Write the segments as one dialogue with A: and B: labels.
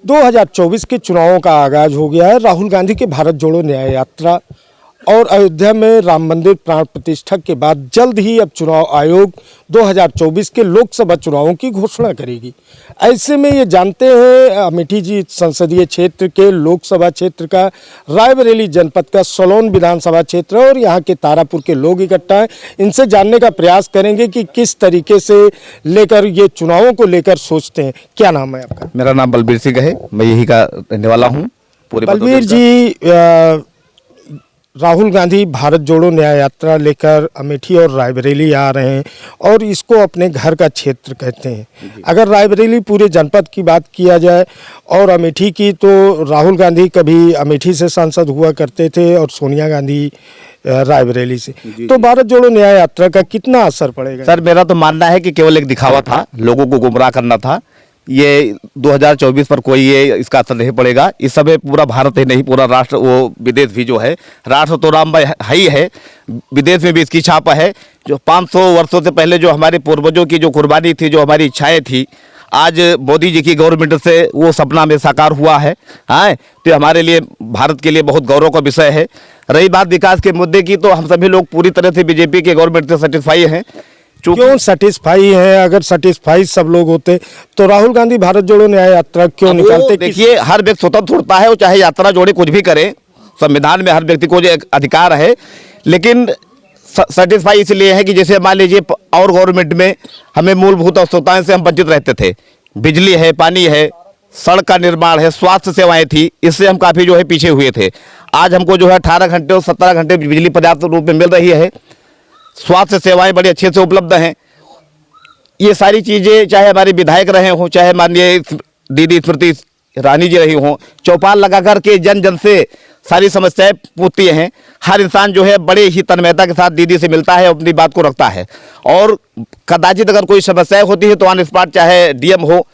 A: 2024 के चुनावों का आगाज हो गया है। राहुल गांधी के भारत जोड़ो न्याय यात्रा और अयोध्या में राम मंदिर प्राण प्रतिष्ठा के बाद जल्द ही अब चुनाव आयोग 2024 के लोकसभा चुनावों की घोषणा करेगी। ऐसे में ये जानते हैं अमेठी जी संसदीय क्षेत्र के लोकसभा क्षेत्र का रायबरेली जनपद का सोलोन विधानसभा क्षेत्र और यहाँ के तारापुर के लोग इकट्ठा हैं। इनसे जानने का प्रयास करेंगे कि किस तरीके से लेकर ये चुनावों को लेकर सोचते हैं। क्या नाम है आपका?
B: मेरा नाम बलबीर सिंह है, मैं यही का रहने वाला हूँ।
A: बलबीर जी, राहुल गांधी भारत जोड़ो न्याय यात्रा लेकर अमेठी और रायबरेली आ रहे हैं और इसको अपने घर का क्षेत्र कहते हैं। अगर रायबरेली पूरे जनपद की बात किया जाए और अमेठी की, तो राहुल गांधी कभी अमेठी से सांसद हुआ करते थे और सोनिया गांधी रायबरेली से। तो भारत जोड़ो न्याय यात्रा का कितना असर पड़ेगा?
B: सर, मेरा तो मानना है कि केवल एक दिखावा था, लोगों को गुमराह करना था। ये 2024 पर कोई ये इसका असर नहीं पड़ेगा। इस समय पूरा भारत ही नहीं, पूरा राष्ट्र, वो विदेश भी जो है, राष्ट्र तो राम भाई है ही है, विदेश में भी इसकी छाप है। जो 500 वर्षों से पहले जो हमारे पूर्वजों की जो कुर्बानी थी, जो हमारी इच्छाएं थी, आज मोदी जी की गवर्नमेंट से वो सपना में साकार हुआ है। हाँ, तो हमारे लिए, भारत के लिए बहुत गौरव का विषय है। रही बात विकास के मुद्दे की, तो हम सभी लोग पूरी तरह से बीजेपी के गवर्नमेंट से सेटिस्फाई हैं।
A: क्यों सेटिस्फाई है? अगर सेटिस्फाई सब लोग होते तो राहुल गांधी भारत जोड़ो न्याय यात्रा क्यों निकालते?
B: देखिए, हर व्यक्ति स्वतंत्र होता है, वो चाहे यात्रा जोड़े कुछ भी करे, संविधान में हर व्यक्ति को जो अधिकार है। लेकिन सेटिस्फाई इसलिए है कि जैसे मान लीजिए और गवर्नमेंट में हमें मूलभूत आवश्यकताएं से हम वंचित रहते थे। बिजली है, पानी है, सड़क का निर्माण है, स्वास्थ्य सेवाएं थी, इससे हम काफ़ी जो है पीछे हुए थे। आज हमको जो है 18 घंटे और 17 घंटे बिजली पर्याप्त रूप में मिल रही है, स्वास्थ्य सेवाएं बड़ी अच्छे से उपलब्ध हैं। ये सारी चीज़ें, चाहे हमारे विधायक रहे हों, चाहे माननीय दीदी स्मृति ईरानी जी रही हों, चौपाल लगा करके जन जन से सारी समस्याएं पूछती हैं। हर इंसान जो है बड़े ही तन्मयता के साथ दीदी से मिलता है, अपनी बात को रखता है। और कदाचित अगर कोई समस्याएं होती है तो ऑन स्पॉट, चाहे डीएम हो,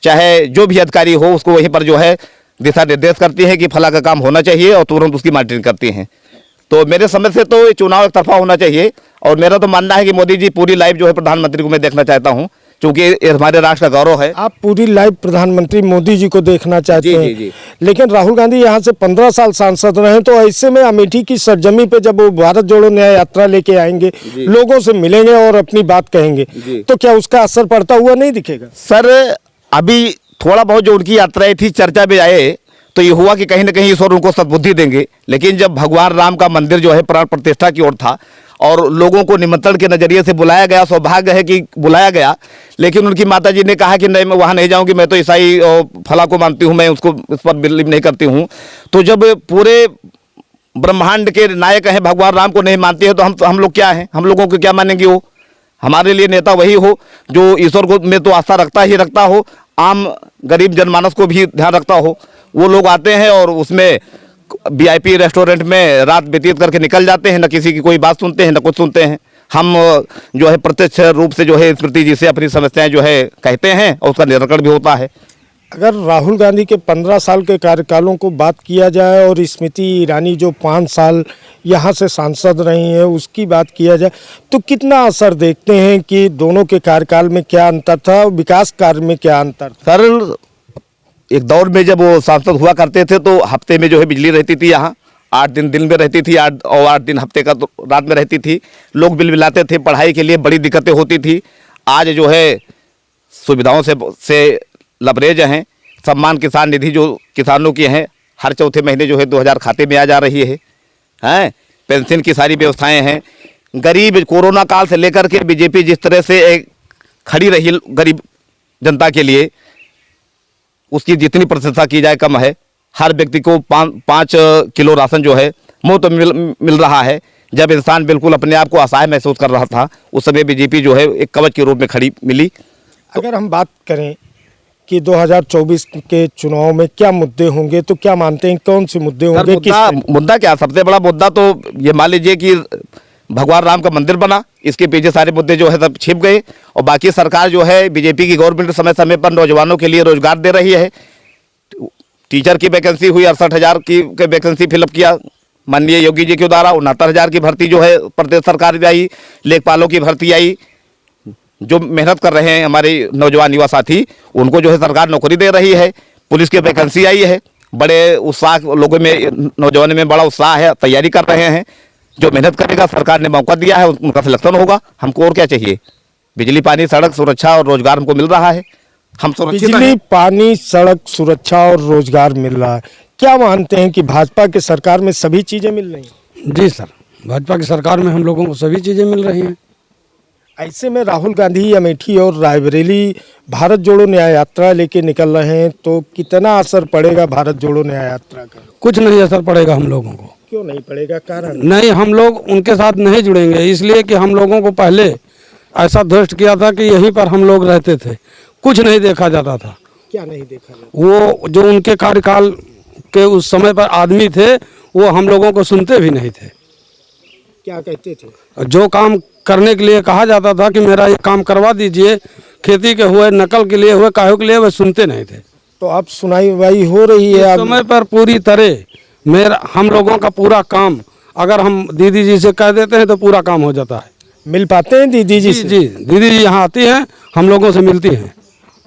B: चाहे जो भी अधिकारी हो, उसको वहीं पर जो है दिशा निर्देश करती है कि फला का काम होना चाहिए और तुरंत उसकी मॉनिटरिंग करती हैं। तो मेरे समझ से तो ये चुनाव एक तरफा होना चाहिए। और मेरा तो मानना है कि मोदी जी पूरी लाइफ जो है प्रधानमंत्री को मैं देखना चाहता हूं, क्योंकि ये हमारे राष्ट्र का गौरव है।
A: आप पूरी लाइफ प्रधानमंत्री मोदी जी को देखना चाहते हैं?
B: जी।
A: लेकिन राहुल गांधी यहाँ से 15 साल सांसद रहे, तो ऐसे में अमेठी की सरजमी पे जब वो भारत जोड़ो न्याय यात्रा लेके आएंगे, लोगों से मिलेंगे और अपनी बात कहेंगे, तो क्या उसका असर पड़ता हुआ नहीं दिखेगा?
B: सर, अभी थोड़ा बहुत जो उनकी यात्राएं थी चर्चा में आए, तो ये हुआ कि कहीं ना कहीं ईश्वर उनको सद्बुद्धि देंगे। लेकिन जब भगवान राम का मंदिर जो है प्राण प्रतिष्ठा की ओर था और लोगों को निमंत्रण के नजरिए से बुलाया गया, सौभाग्य है कि बुलाया गया, लेकिन उनकी माता जी ने कहा कि नहीं, मैं वहाँ नहीं जाऊँगी, मैं तो ईसाई और फला को मानती हूँ, मैं उसको इस पर बिलीव नहीं करती हूँ। तो जब पूरे ब्रह्मांड के नायक हैं, भगवान राम को नहीं मानती है, तो हम लोग क्या हैं? हम लोगों को क्या मानेंगे? वो हमारे लिए नेता वही हो जो ईश्वर को में तो आस्था रखता हो, आम गरीब जनमानस को भी ध्यान रखता हो। वो लोग आते हैं और उसमें वीआईपी रेस्टोरेंट में रात व्यतीत करके निकल जाते हैं, न किसी की कोई बात सुनते हैं, न कुछ सुनते हैं। हम जो है प्रत्यक्ष रूप से जो है स्मृति जी से अपनी समस्याएं जो है कहते हैं और उसका निराकरण भी होता है।
A: अगर राहुल गांधी के 15 साल के कार्यकालों को बात किया जाए और स्मृति ईरानी जो 5 साल यहाँ से सांसद रही हैं उसकी बात किया जाए, तो कितना असर देखते हैं कि दोनों के कार्यकाल में क्या अंतर था, विकास कार्य में क्या अंतर था?
B: सर, एक दौर में जब वो सांसद हुआ करते थे तो हफ्ते में जो है बिजली रहती थी, यहाँ 8 दिन दिन में रहती थी, 8 दिन हफ्ते का तो रात में रहती थी। लोग बिल बिलाते थे, पढ़ाई के लिए बड़ी दिक्कतें होती थी। आज जो है सुविधाओं से लबरेज हैं। सम्मान किसान निधि जो किसानों की हैं, हर चौथे महीने जो है 2000 खाते में आ जा रही है। पेंशन की सारी व्यवस्थाएं हैं। गरीब, कोरोना काल से लेकर के बीजेपी जिस तरह से एक खड़ी रही गरीब जनता के लिए, उसकी जितनी प्रशंसा की जाए कम है। हर व्यक्ति को 5 किलो राशन जो है मुफ्त मिल रहा है। जब इंसान बिल्कुल अपने आप को असहाय महसूस कर रहा था, उस समय बीजेपी जो है एक कवच के रूप में खड़ी मिली।
A: अगर हम बात करें कि 2024 के चुनाव में क्या मुद्दे होंगे, तो क्या मानते हैं कौन से मुद्दे होंगे?
B: मुद्दा क्या? सबसे बड़ा मुद्दा तो ये मान लीजिए कि भगवान राम का मंदिर बना, इसके पीछे सारे मुद्दे जो है सब छिप गए। और बाकी सरकार जो है, बीजेपी की गवर्नमेंट समय समय पर नौजवानों के लिए रोजगार दे रही है। टीचर की वैकेंसी हुई, 68,000 की वैकेंसी फिलअप किया माननीय योगी जी के द्वारा। 69,000 की भर्ती जो है प्रदेश सरकार भी आई। लेखपालों की भर्ती आई। जो मेहनत कर रहे हैं हमारे नौजवान युवा साथी, उनको जो है सरकार नौकरी दे रही है। पुलिस की वैकेंसी आई है, बड़े उत्साह लोगों में, नौजवानों में बड़ा उत्साह है, तैयारी कर रहे हैं। जो मेहनत करेगा, सरकार ने मौका दिया है, उनका सिलेक्शन होगा। हमको और क्या चाहिए? बिजली, पानी, सड़क, सुरक्षा और रोजगार हमको मिल रहा है। हम सुरक्षित
A: बिजली,
B: हैं।
A: पानी, सड़क, सुरक्षा और रोजगार मिल रहा है। क्या मानते हैं कि भाजपा की सरकार में सभी चीजें मिल रही हैं?
C: जी सर, भाजपा की सरकार में हम लोगों को सभी चीज़ें मिल रही हैं।
A: ऐसे में राहुल गांधी अमेठी और रायबरेली भारत जोड़ो न्याय यात्रा लेके निकल रहे हैं, तो कितना असर पड़ेगा भारत जोड़ो न्याय यात्रा का?
C: कुछ नहीं असर पड़ेगा हम लोगों को।
A: क्यों नहीं पड़ेगा? कारण?
C: नहीं, हम लोग उनके साथ नहीं जुड़ेंगे, इसलिए कि हम लोगों को पहले ऐसा ध्वस्त किया था कि यहीं पर हम लोग रहते थे, कुछ नहीं देखा जाता था।
A: क्या नहीं देखा जाता?
C: वो जो उनके कार्यकाल के उस समय पर आदमी थे, वो हम लोगों को सुनते भी नहीं थे।
A: क्या कहते थे?
C: जो काम करने के लिए कहा जाता था कि मेरा ये काम करवा दीजिए, खेती के हुए, नकल के लिए हुए, काहे के लिए, वे सुनते नहीं थे।
A: तो अब सुनाई वाई हो रही है।
C: इस
A: अब
C: समय पर पूरी तरह हम लोगों का पूरा काम अगर हम दीदी जी से कह देते हैं तो पूरा काम हो जाता है।
A: मिल पाते हैं दीदी जी से?
C: जी, दीदी जी यहाँ आती हैं, हम लोगों से मिलती हैं।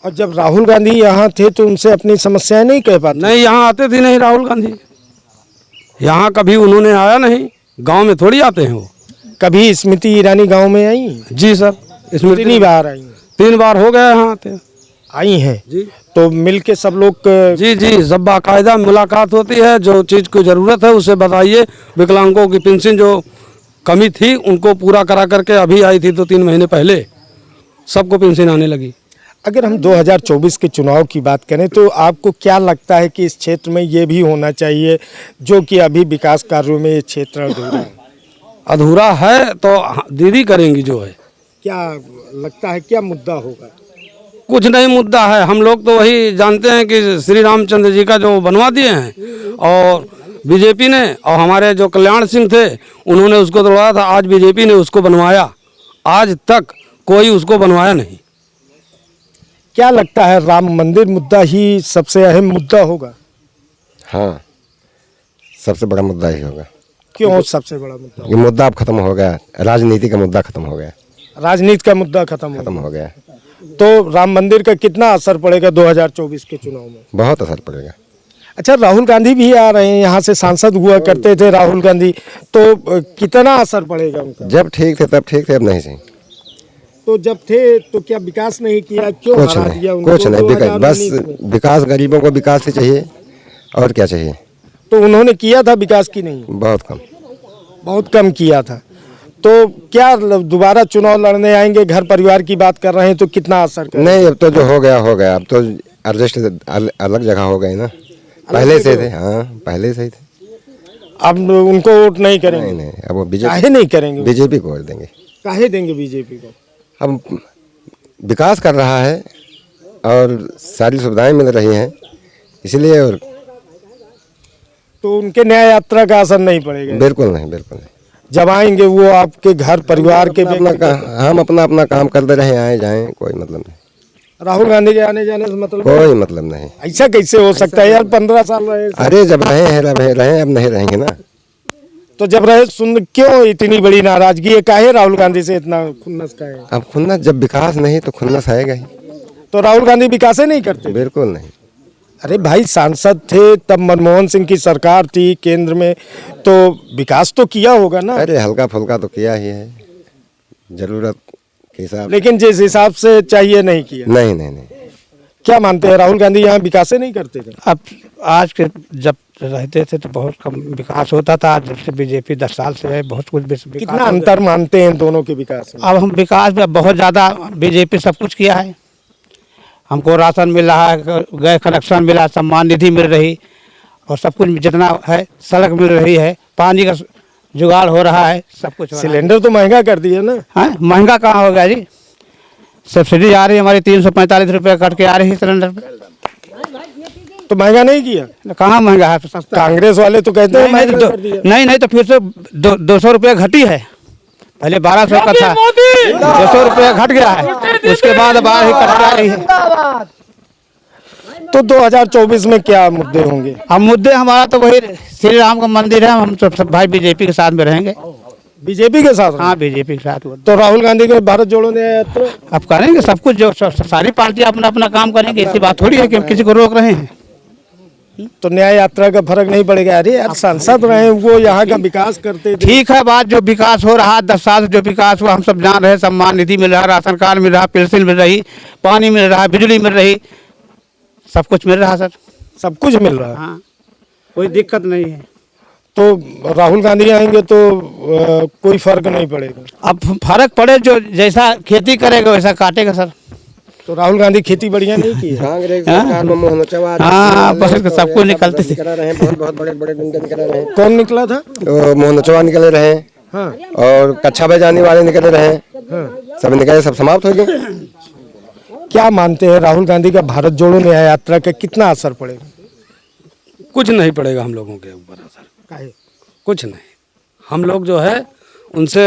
A: और जब राहुल गांधी यहाँ थे तो उनसे अपनी समस्याएं नहीं कह पाते?
C: नहीं, यहाँ आते थे नहीं राहुल गांधी, यहाँ कभी उन्होंने आया नहीं, गांव में थोड़ी आते हैं वो।
A: कभी स्मृति ईरानी गांव में आई?
C: जी सर, इसमें
A: कितनी बार आई?
C: 3 बार हो गया यहाँ आते।
A: आई हैं।
C: जी
A: तो मिल के सब लोग
C: जी जी, जब बाकायदा मुलाकात होती है, जो चीज़ की ज़रूरत है उसे बताइए। विकलांगों की पेंशन जो कमी थी उनको पूरा करा करके अभी आई थी, 2-3 महीने पहले सबको पेंशन आने लगी।
A: अगर हम 2024 के चुनाव की बात करें तो आपको क्या लगता है कि इस क्षेत्र में ये भी होना चाहिए जो कि अभी विकास कार्यों में ये क्षेत्र अधूरा है?
C: अधूरा है तो दीदी करेंगी जो है।
A: क्या लगता है, क्या मुद्दा होगा?
C: कुछ नहीं मुद्दा है, हम लोग तो वही जानते हैं कि श्री रामचंद्र जी का जो बनवा दिए हैं और बीजेपी ने, और हमारे जो कल्याण सिंह थे उन्होंने उसको तोड़वाया था, आज बीजेपी ने उसको बनवाया। आज तक कोई उसको बनवाया नहीं।
A: क्या लगता है राम मंदिर मुद्दा ही सबसे अहम मुद्दा होगा?
D: हाँ, सबसे बड़ा मुद्दा ही होगा।
A: क्यों सबसे बड़ा मुद्दा?
D: ये मुद्दा अब खत्म हो गया, राजनीति का मुद्दा खत्म हो गया।
A: राजनीति का मुद्दा खत्म
D: हो गया।
A: तो राम मंदिर का कितना असर पड़ेगा 2024 के चुनाव में?
D: बहुत असर पड़ेगा।
A: अच्छा, राहुल गांधी भी आ रहे हैं, यहाँ से सांसद हुआ करते थे राहुल गांधी, तो कितना असर पड़ेगा उनका?
D: जब ठीक थे तब ठीक थे, अब नहीं सही।
A: तो जब थे तो क्या विकास नहीं किया? क्यों
D: कुछ
A: हरा दिया
D: नहीं,
A: उनको
D: कुछ नहीं।
A: 2019
D: बस
A: में?
D: विकास, गरीबों को विकास ही चाहिए, और क्या चाहिए?
A: तो उन्होंने किया था विकास की? नहीं,
D: बहुत कम।
A: बहुत कम किया था। तो क्या दोबारा चुनाव लड़ने आएंगे? घर परिवार की बात कर रहे हैं तो कितना असर करेगा?
D: नहीं, अब तो जो हो गया हो गया। अब तो एडजस्ट अलग जगह हो गए ना, पहले से थे। हाँ, पहले से ही थे।
A: अब उनको वोट नहीं करेंगे?
D: नहीं नहीं, अब वो
A: काहे नहीं करेंगे?
D: बीजेपी को वोट देंगे।
A: काहे देंगे बीजेपी को?
D: अब विकास कर रहा है और सारी सुविधाएं मिल रही हैं, इसलिए। और
A: तो उनके न्याय यात्रा का असर नहीं पड़ेगा?
D: बिल्कुल नहीं, बिल्कुल नहीं।
A: जब आएंगे वो आपके घर परिवार के
D: हम अपना काम करते रहे, आए जाएं, कोई मतलब नहीं।
A: राहुल गांधी के आने जाने से मतलब?
D: कोई मतलब नहीं।
A: ऐसा कैसे हो सकता है यार? 15 साल रहे।
D: अरे जब रहे, अब नहीं रहेंगे ना।
A: तो जब रहे सुन, क्यों इतनी बड़ी नाराजगी है? काहे राहुल गांधी से इतना खुन्नस का है?
D: अब खुन्नस, जब विकास नहीं तो खुन्नस आएगा ही।
A: तो राहुल गांधी विकास ही नहीं करते?
D: बिल्कुल नहीं।
A: अरे भाई, सांसद थे तब, मनमोहन सिंह की सरकार थी केंद्र में, तो विकास तो किया होगा ना?
D: अरे हल्का फुल्का तो किया ही है, जरूरत के हिसाब।
A: लेकिन जिस हिसाब से चाहिए नहीं किया?
D: नहीं नहीं नहीं।
A: क्या मानते हैं, राहुल गांधी यहाँ विकास ही नहीं करते थे?
E: अब आज के जब रहते थे तो बहुत कम विकास होता था। जब से बीजेपी 10 साल से है, बहुत कुछ विकास
A: कितना अंतर मानते हैं दोनों के विकास में?
E: अब हम विकास में बहुत ज़्यादा बीजेपी सब कुछ किया है। हमको राशन मिल रहा है, गैस कनेक्शन मिला, सम्मान निधि मिल रही, और सब कुछ जितना है, सड़क मिल रही है, पानी का जुगाड़ हो रहा है, सब कुछ हो रहा है।
A: सिलेंडर तो महंगा कर दिया ना?
E: हाँ, महंगा कहाँ हो गया जी? सब्सिडी आ रही है हमारी, 345 रुपये कट के आ रही है सिलेंडर पे।
A: तो महंगा नहीं किया?
E: कहाँ महंगा है? सस्ता।
A: कांग्रेस वाले तो कहते हैं महंगा कर दिया।
E: नहीं तो फिर से 200 रुपये घटी है। पहले 1200 का था, 200 रुपये घट गया है, उसके बाद 12 ही कट जा रही है।
A: तो 2024 में क्या मुद्दे होंगे?
E: अब मुद्दे हमारा तो वही श्री राम का मंदिर है, हम सब भाई बीजेपी के साथ में रहेंगे।
A: बीजेपी के साथ?
E: हाँ, बीजेपी के साथ।
A: तो राहुल गांधी के भारत जोड़ो न्याय यात्रा
E: अब करेंगे सब कुछ, जो सारी पार्टियां अपना अपना काम करेंगे, ऐसी बात थोड़ी है कि हम किसी को रोक रहे हैं।
A: तो न्याय यात्रा का फर्क नहीं पड़ेगा? अरे यार, सांसद रहे, वो यहाँ का विकास करते थे।
E: ठीक है, बात जो विकास हो रहा 10 साल से जो विकास हुआ हम सब जान रहे हैं। सम्मान निधि मिल रहा, राशन कार्ड मिल रहा, पेंशन मिल रही, पानी मिल रहा, बिजली मिल रही, सब कुछ मिल रहा सर।
A: सब कुछ मिल रहा है।
E: हाँ, कोई दिक्कत नहीं है।
A: तो राहुल गांधी आएंगे तो कोई फर्क नहीं पड़ेगा?
E: अब फर्क पड़े, जो जैसा खेती करेगा वैसा काटेगा सर।
A: तो राहुल गांधी खेती बढ़िया नहीं की है?
D: कांग्रेस सरकार में मोहन चौहान
E: हाँ, बस सब कुछ निकलते थे।
D: निकल रहे हैं, बहुत बहुत बड़े बड़े निकल रहे हैं।
A: कौन निकला था?
D: तो मोहन चौहान निकल रहे हैं।
A: हाँ।
D: और कच्छा बजाने वाले निकल रहे हैं।
A: हाँ।
D: सब निकले, सब समाप्त हो गए।
A: क्या मानते हैं राहुल गांधी का भारत जोड़ो न्याय यात्रा का कितना असर पड़ेगा?
C: कुछ नहीं पड़ेगा हम लोगों के ऊपर असर,
A: काहे?
C: कुछ नहीं। हम लोग जो है उनसे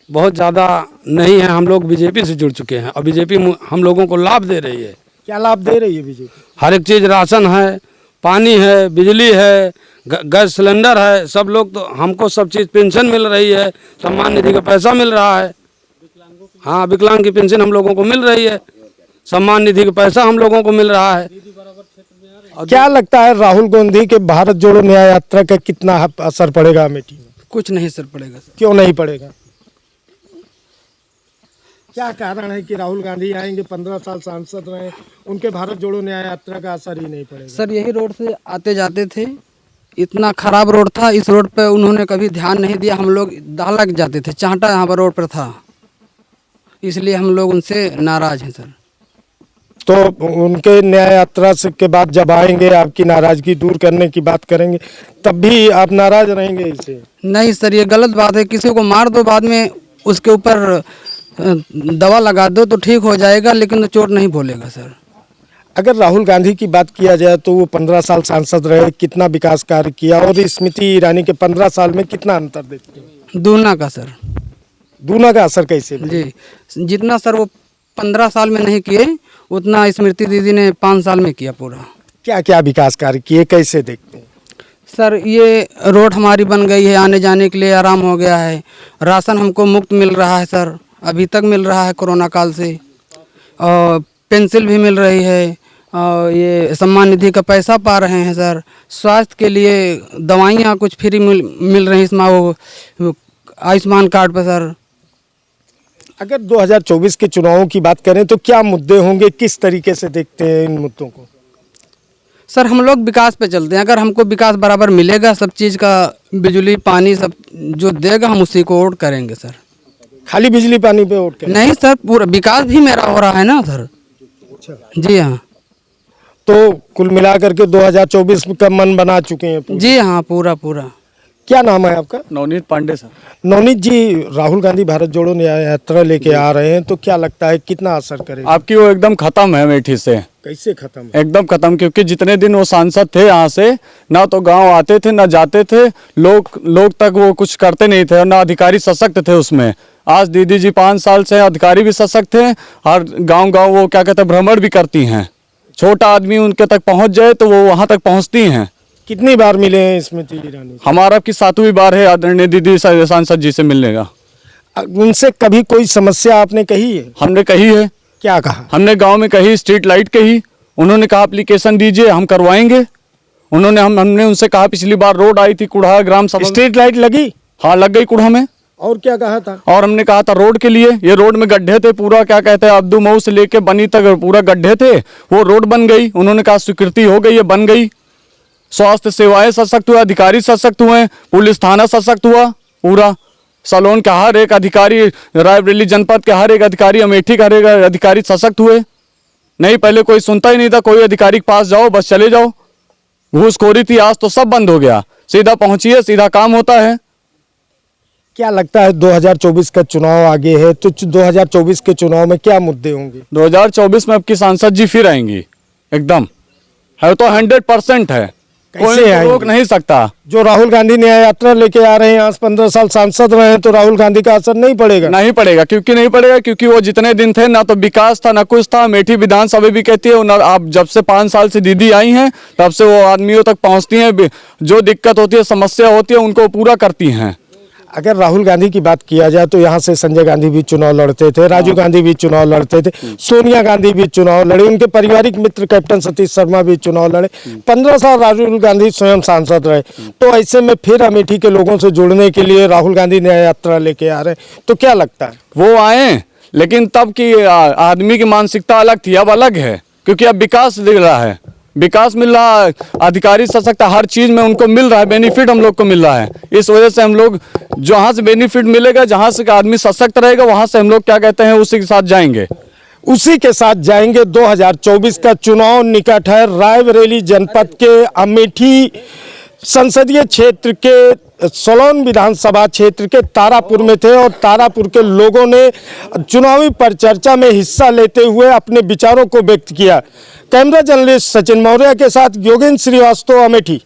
C: बहुत ज़्यादा नहीं है, हम लोग बीजेपी से जुड़ चुके हैं और बीजेपी हम लोगों को लाभ दे रही है।
A: क्या लाभ दे रही है बीजेपी?
C: हर एक चीज़, राशन है, पानी है, बिजली है, गैस सिलेंडर है, सब लोग तो हमको सब चीज़, पेंशन मिल रही है, सम्मान निधि का पैसा मिल रहा है। हाँ, विकलांग की पेंशन हम लोगों को मिल रही है, सम्मान निधि का पैसा हम लोगों को मिल रहा है।
A: क्या लगता है राहुल गांधी के भारत जोड़ो न्याय यात्रा का कितना असर पड़ेगा अमेठी में?
C: कुछ नहीं असर पड़ेगा सर।
A: क्यों नहीं पड़ेगा? क्या कारण है कि राहुल गांधी आएंगे, 15 साल सांसद रहे, उनके भारत जोड़ो न्याय यात्रा का असर ही नहीं पड़ेगा?
F: सर यही रोड से आते जाते थे, इतना खराब रोड था, इस रोड पे उन्होंने कभी ध्यान नहीं दिया। हम लोग दालक जाते थे, चांटा यहाँ पर रोड पर था, इसलिए हम लोग उनसे नाराज हैं सर।
A: तो उनके न्याय यात्रा से के बाद जब आएंगे, आपकी नाराजगी दूर करने की बात करेंगे, तब भी आप नाराज रहेंगे इससे?
F: नहीं सर, ये गलत बात है। किसी को मार दो, बाद में उसके ऊपर दवा लगा दो तो ठीक हो जाएगा, लेकिन तो चोट नहीं बोलेगा सर।
A: अगर राहुल गांधी की बात किया जाए तो वो 15 साल सांसद रहे, कितना विकास कार्य किया, और स्मृति ईरानी के 15 साल में कितना अंतर देखते हैं?
F: दूना का सर।
A: दूना का असर कैसे?
F: जी, जितना सर वो 15 साल में नहीं किए, उतना स्मृति दीदी ने 5 साल में किया पूरा।
A: क्या क्या विकास कार्य किए, कैसे देखते हैं?
F: सर ये रोड हमारी बन गई है, आने जाने के लिए आराम हो गया है। राशन हमको मुफ्त मिल रहा है सर, अभी तक मिल रहा है कोरोना काल से। और पेंसिल भी मिल रही है, और ये सम्मान निधि का पैसा पा रहे हैं सर। स्वास्थ्य के लिए दवाइयाँ कुछ फ्री मिल रही इसमें, वो आयुष्मान कार्ड पर सर।
A: अगर 2024 के चुनावों की बात करें तो क्या मुद्दे होंगे, किस तरीके से देखते हैं इन मुद्दों को?
F: सर हम लोग विकास पे चलते हैं, अगर हमको विकास बराबर मिलेगा, सब चीज़ का, बिजली पानी सब जो देगा, हम उसी को वोट करेंगे सर।
A: खाली बिजली पानी पे वोट करें?
F: नहीं सर, पूरा विकास भी मेरा हो रहा है ना सर।
A: अच्छा,
F: जी हाँ।
A: तो कुल मिलाकर के 2024 का मन बना चुके हैं पूरे?
F: जी हाँ, पूरा पूरा।
A: क्या नाम है आपका?
G: नवनीत पांडे सर।
A: नवनीत जी, राहुल गांधी भारत जोड़ो न्याय यात्रा लेके आ रहे हैं, तो क्या लगता है कितना असर करेगा?
G: आपकी वो एकदम खत्म है अमेठी से,
A: कैसे खत्म है?
G: एकदम खत्म। क्योंकि जितने दिन वो सांसद थे यहाँ से, ना तो गांव आते थे ना जाते थे, लोग तक वो कुछ करते नहीं थे, और ना अधिकारी सशक्त थे उसमें। आज दीदी जी 5 साल से अधिकारी भी सशक्त थे, और गांव वो क्या कहते हैं, भ्रमण भी करती हैं। छोटा आदमी उनके तक पहुंच जाए तो वो वहां तक पहुंचती हैं।
A: कितनी बार मिले हैं स्मृति ईरानी?
G: हमारा की 7वीं बार है आदरणीय दीदी सांसद जी से मिलने का।
A: उनसे कभी कोई समस्या आपने कही है?
G: हमने कही है।
A: क्या कहा?
G: हमने गांव में कही, स्ट्रीट लाइट कही, उन्होंने कहा एप्लीकेशन दीजिए, हम करवाएंगे। हमने उनसे कहा, पिछली बार रोड आई थी कुढ़ा ग्राम सभा,
A: स्ट्रीट लाइट लगी?
G: हाँ लग गई कुढ़ा में।
A: और क्या कहा था?
G: और हमने कहा था रोड के लिए, ये रोड में गड्ढे थे, पूरा क्या कहते हैं, अब्दू मऊ से लेके बनी तक पूरा गड्ढे थे, वो रोड बन गई। उन्होंने कहा स्वीकृति हो गई है, बन गई। स्वास्थ्य सेवाएं सशक्त हुए, अधिकारी सशक्त हुए, पुलिस थाना सशक्त हुआ। पूरा सलोन का हर एक अधिकारी, रायबरेली जनपद के हर एक अधिकारी, अमेठी का हर एक अधिकारी सशक्त हुए। नहीं, पहले कोई सुनता ही नहीं था, कोई अधिकारी के पास जाओ बस चले जाओ, घूसखोरी थी। आज तो सब बंद हो गया, सीधा पहुंचिए, सीधा काम होता है।
A: क्या लगता है 2024 का चुनाव आगे है, तो 2024 के चुनाव में क्या मुद्दे होंगे?
G: 2024 में अब की सांसद जी फिर आएंगी, एकदम है तो 100% है, कोई
A: आएंगी?
G: रोक नहीं सकता।
A: जो राहुल गांधी न्याय यात्रा लेके आ रहे हैं, आज 15 साल सांसद रहे हैं, तो राहुल गांधी का असर नहीं पड़ेगा?
G: नहीं पड़ेगा। क्योंकि नहीं पड़ेगा, क्योंकि वो जितने दिन थे ना तो विकास था ना कुछ था। अमेठी विधानसभा भी कहती है, आप जब से 5 साल से दीदी आई हैं तब से वो आदमियों तक पहुंचती हैं, जो दिक्कत होती है, समस्या होती है, उनको पूरा करती हैं।
A: अगर राहुल गांधी की बात किया जाए तो यहाँ से संजय गांधी भी चुनाव लड़ते थे, राजीव गांधी भी चुनाव लड़ते थे, सोनिया गांधी भी चुनाव लड़े, उनके पारिवारिक मित्र कैप्टन सतीश शर्मा भी चुनाव लड़े, 15 साल राहुल गांधी स्वयं सांसद रहे। तो ऐसे में फिर अमेठी के लोगों से जुड़ने के लिए राहुल गांधी न्याय यात्रा लेके आ रहे हैं, तो क्या लगता है?
G: वो आए, लेकिन तब की आदमी की मानसिकता अलग थी, अब अलग है, क्योंकि अब विकास दिख रहा है, विकास मिल रहा है, अधिकारी सशक्त, हर चीज में उनको मिल रहा है, बेनिफिट हम लोग को मिल रहा है। इस वजह से हम लोग जहाँ से बेनिफिट मिलेगा, जहाँ से आदमी सशक्त रहेगा, वहां से हम लोग क्या कहते हैं उसी के साथ जाएंगे।
A: उसी के साथ जाएंगे। 2024 का चुनाव निकट है। रायबरेली जनपद के अमेठी संसदीय क्षेत्र के सोलन विधानसभा क्षेत्र के तारापुर में थे और तारापुर के लोगों ने चुनावी परिचर्चा में हिस्सा लेते हुए अपने विचारों को व्यक्त किया। कैमरा जर्नलिस्ट सचिन मौर्य के साथ योगेंद्र श्रीवास्तव, अमेठी।